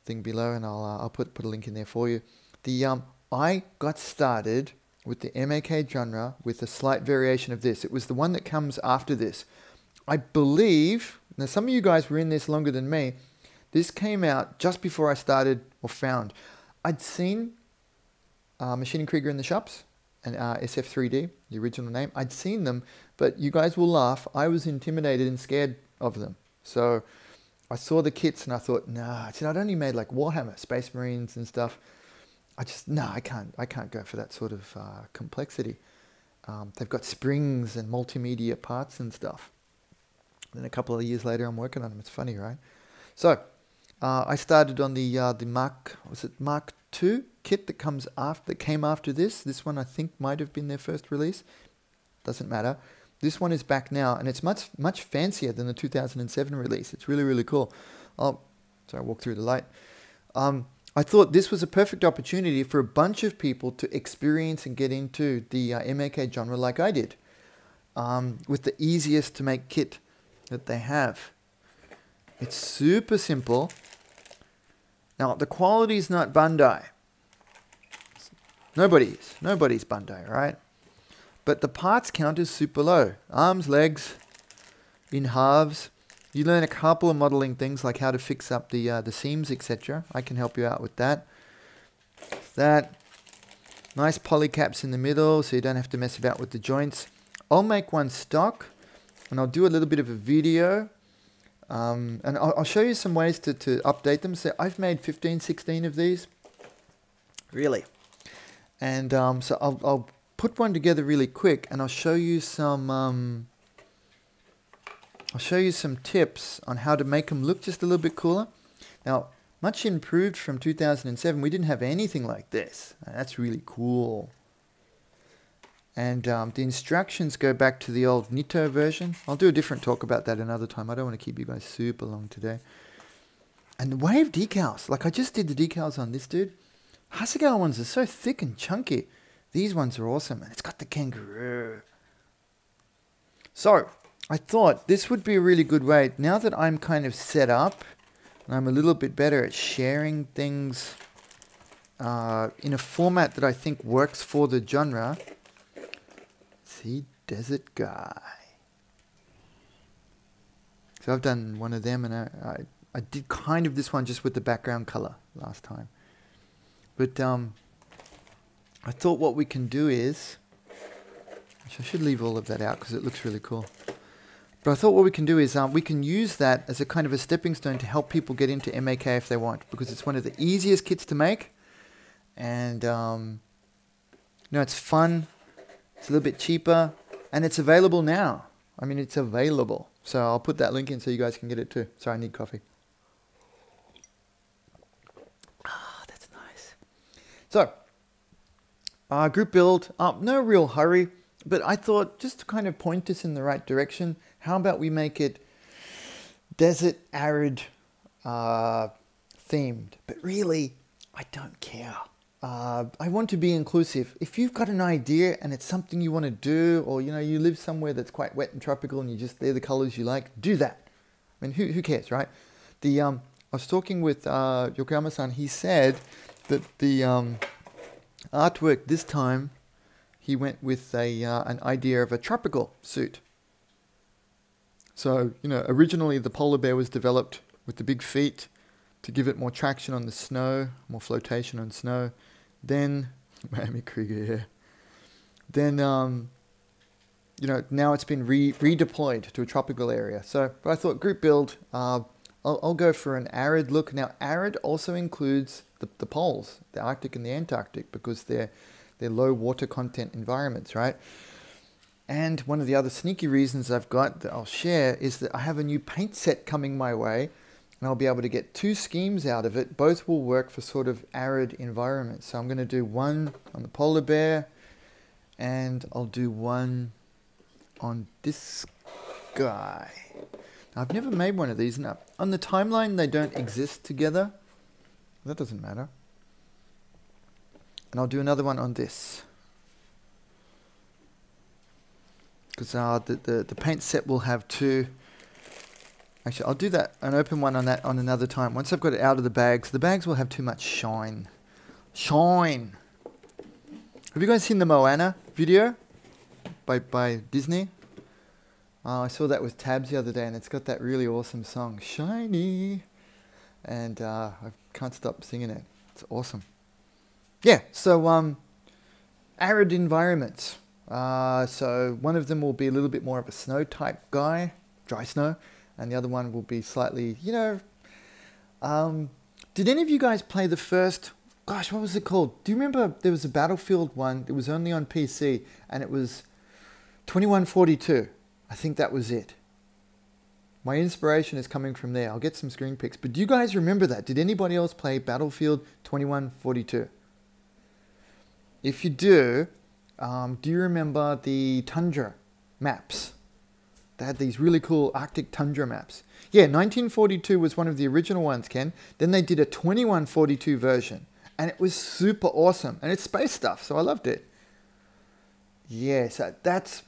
thing below, and I'll put a link in there for you. I got started with the Ma.K genre with a slight variation of this. It was the one that comes after this. I believe, now some of you guys were in this longer than me, this came out just before I started or found. I'd seen Maschinen Krieger in the shops and SF3D, the original name. I'd seen them, but you guys will laugh. I was intimidated and scared of them. So I saw the kits and I thought, nah, I'd only made like Warhammer, Space Marines and stuff. I can't go for that sort of complexity. They've got springs and multimedia parts and stuff. Then a couple of years later, I'm working on them. It's funny, right? So I started on the Mark II kit that came after this. This one I think might have been their first release. Doesn't matter. This one is back now, and it's much fancier than the 2007 release. It's really cool. Sorry, I walked through the light. I thought this was a perfect opportunity for a bunch of people to experience and get into the Ma.K genre like I did, with the easiest to make kit that they have. It's super simple. Now, the quality is not Bandai. Nobody's Bandai, right? But the parts count is super low. Arms, legs, in halves. You learn a couple of modeling things like how to fix up the seams, etc. I can help you out with that. Nice poly caps in the middle, so you don't have to mess about with the joints. I'll make one stock, and I'll do a little bit of a video. And I'll show you some ways to update them. So I've made 15, 16 of these. Really. And so I'll put one together really quick, and I'll show you some tips on how to make them look just a little bit cooler. Now, much improved from 2007. We didn't have anything like this. That's really cool. And the instructions go back to the old Nitto version. I'll do a different talk about that another time. I don't want to keep you guys super long today. And the wave decals. Like I just did the decals on this dude. Hasegawa ones are so thick and chunky. These ones are awesome. And it's got the kangaroo. So, I thought this would be a really good way. Now that I'm kind of set up, and I'm a little bit better at sharing things in a format that I think works for the genre. See, Desert Guy. So I've done one of them, and I did kind of this one just with the background color last time. But I thought what we can do is, I should leave all of that out because it looks really cool. But I thought what we can do is we can use that as a kind of a stepping stone to help people get into Ma.K if they want, because it's one of the easiest kits to make, and you know, it's fun. It's a little bit cheaper, and it's available now. I mean, it's available. So I'll put that link in so you guys can get it too. Sorry, I need coffee. Ah, that's nice. So, group build. No real hurry. But I thought, just to kind of point us in the right direction, how about we make it desert, arid themed? But really, I don't care. I want to be inclusive. If you've got an idea and it's something you want to do, or you live somewhere that's quite wet and tropical and they're the colors you like, do that. I mean, who cares, right? I was talking with Yokoyama-san. He said that the artwork this time, he went with an idea of a tropical suit. So, originally the polar bear was developed with the big feet to give it more traction on the snow, more flotation on snow. Then, Krieger, yeah. Then, now it's been redeployed to a tropical area. So, but I thought group build, I'll go for an arid look. Now, arid also includes the poles, the Arctic and the Antarctic, because they're low water content environments, right? And one of the other sneaky reasons I've got that I'll share is that I have a new paint set coming my way, and I'll be able to get 2 schemes out of it. Both will work for sort of arid environments. So I'm going to do one on the polar bear, and I'll do one on this guy. I've never made one of these. Now, on the timeline, they don't exist together. That doesn't matter. And I'll do another one on this. Because the paint set will have 2. Actually, I'll do that, an open one on that on another time. Once I've got it out of the bags will have too much shine. Shine! Have you guys seen the Moana video by Disney? I saw that with Tabs the other day, and it's got that really awesome song, Shiny. And I can't stop singing it. It's awesome. Yeah, so arid environments. So one of them will be a little bit more of a snow type guy, dry snow, and the other one will be slightly, did any of you guys play the first, gosh, what was it called? Do you remember there was a Battlefield one, it was only on PC, and it was 2142. I think that was it. My inspiration is coming from there. I'll get some screen pics. But do you guys remember that? Did anybody else play Battlefield 2142? If you do you remember the tundra maps? They had these really cool Arctic tundra maps. Yeah, 1942 was one of the original ones, Ken. Then they did a 2142 version. And it was super awesome. And it's space stuff, so I loved it. Yeah, so that's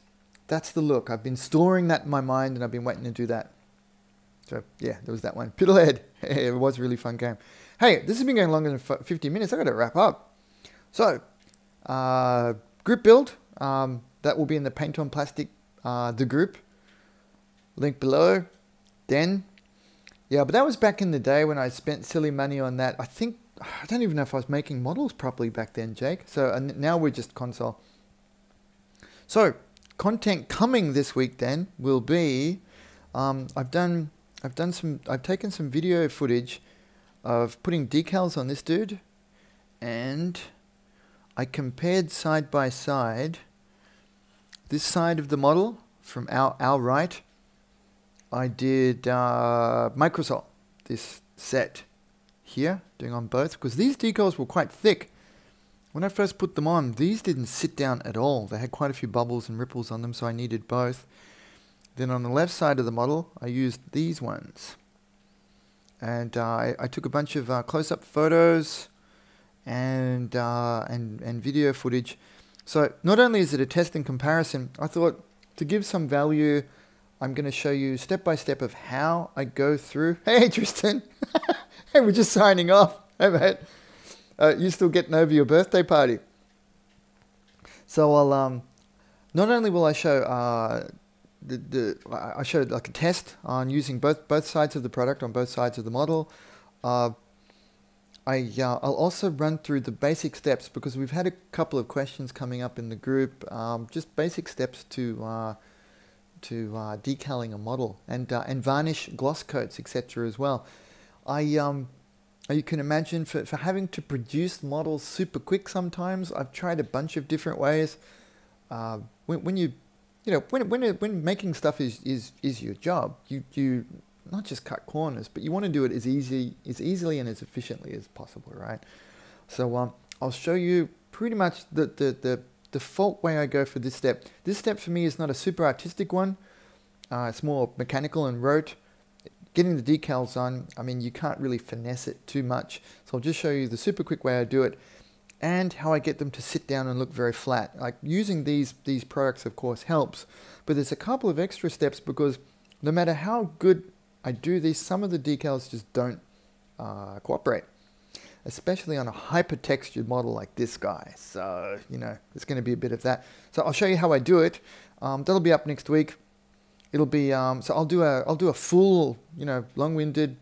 the look. I've been storing that in my mind, and I've been waiting to do that. So, yeah, there was that one. Piddlehead. It was a really fun game. Hey, this has been going longer than 50 minutes. I've got to wrap up. So, group build. That will be in the Paint on Plastic, the group. Link below. Then, yeah, but that was back in the day when I spent silly money on that. I don't even know if I was making models properly back then, Jake. So, now we're just console. So, content coming this week then will be, I've taken some video footage of putting decals on this dude, and I compared side by side this side of the model from our Wright. I did Microsoft, this set here, doing on both, because these decals were quite thick. When I first put them on, these didn't sit down at all. They had quite a few bubbles and ripples on them, so I needed both. Then on the left side of the model, I used these ones. And I took a bunch of close-up photos and video footage. So not only is it a test and comparison, I thought to give some value, I'm going to show you step by step of how I go through. Hey, Tristan. Hey, we're just signing off. Hey, mate. You still getting over your birthday party? So I'll not only will I show I showed like a test on using both sides of the product on both sides of the model. I'll also run through the basic steps, because we've had a couple of questions coming up in the group. Just basic steps to decaling a model and varnish gloss coats, etc. as well. You can imagine for having to produce models super quick sometimes, I've tried a bunch of different ways. When making stuff is your job, you not just cut corners, but you want to do it as easily and as efficiently as possible, right? So I'll show you pretty much the default way I go for this step. This step for me is not a super artistic one. It's more mechanical and rote. Getting the decals on, I mean, you can't really finesse it too much. So I'll just show you the super quick way I do it and how I get them to sit down and look very flat. Like using these products, of course, helps. But there's a couple of extra steps because no matter how good I do these, some of the decals just don't cooperate. Especially on a hyper textured model like this guy. So, you know, there's going to be a bit of that. So I'll show you how I do it. That'll be up next week. It'll be, so I'll do a full, you know, long-winded,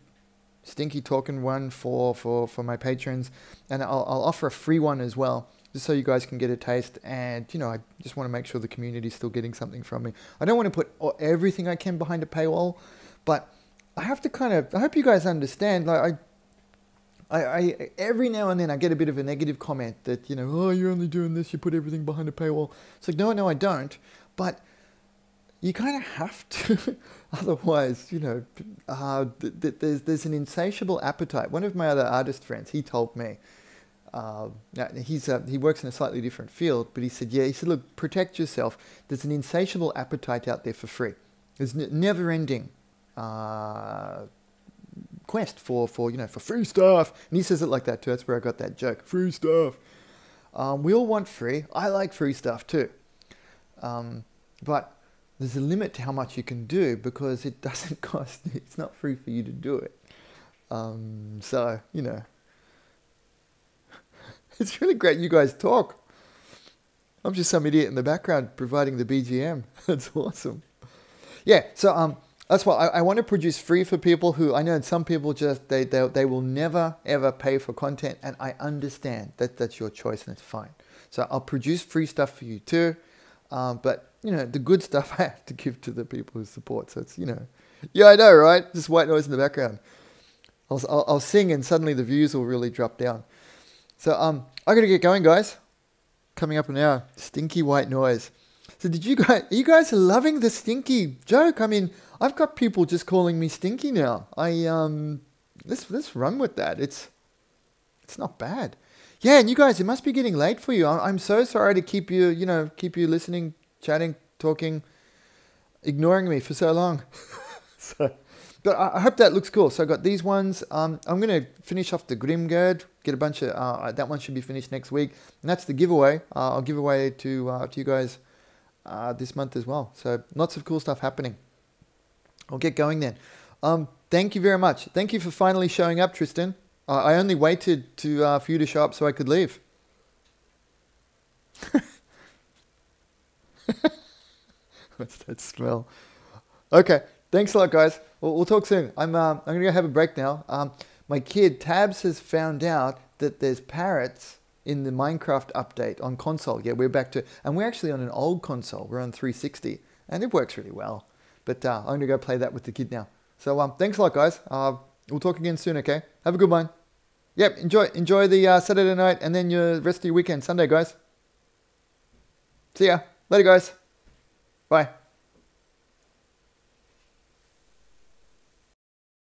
stinky talking one for my patrons. And I'll offer a free one as well, just so you guys can get a taste. And, you know, I just want to make sure the community's still getting something from me. I don't want to put everything I can behind a paywall, but I have to kind of, I hope you guys understand, like, I every now and then I get a bit of a negative comment that, you know, oh, you're only doing this, you put everything behind a paywall. It's like, no, I don't. But you kind of have to, otherwise, you know, there's an insatiable appetite. One of my other artist friends, he told me, he works in a slightly different field, but he said, look, protect yourself. There's an insatiable appetite out there for free. There's never-ending quest for you know, for free stuff. And he says it like that too. That's where I got that joke. Free stuff. We all want free. I like free stuff too. But there's a limit to how much you can do because it doesn't cost, it's not free for you to do it. So, you know, it's really great you guys talk. I'm just some idiot in the background providing the BGM. That's awesome. Yeah, so that's why I want to produce free for people who, I know some people just, they will never ever pay for content, and I understand that that's your choice and it's fine. So I'll produce free stuff for you too. But, you know, the good stuff I have to give to the people who support. So it's, you know, yeah, I know, right? Just white noise in the background. I'll sing and suddenly the views will really drop down. So I got to get going, guys. Coming up now, stinky white noise. So are you guys loving the stinky joke? I mean, I've got people just calling me stinky now. Let's run with that. It's not bad. Yeah, and you guys, it must be getting late for you. I'm so sorry to keep you, you know, keep you listening, chatting, talking, ignoring me for so long. But I hope that looks cool. So I got these ones. I'm going to finish off the Grimgird, get a bunch of, that one should be finished next week. And that's the giveaway. I'll give away to you guys this month as well. So lots of cool stuff happening. I'll get going then. Thank you very much. Thank you for finally showing up, Tristan. I only waited for you to show up so I could leave. What's that smell? Okay, thanks a lot, guys. We'll talk soon. I'm gonna go have a break now. My kid Tabs has found out that there's parrots in the Minecraft update on console. Yeah, we're back to, and we're actually on an old console. We're on 360, and it works really well. But I'm gonna go play that with the kid now. So thanks a lot, guys. We'll talk again soon, okay? Have a good one. Yep, enjoy the Saturday night and then your rest of your weekend, Sunday, guys. See ya. Later, guys. Bye.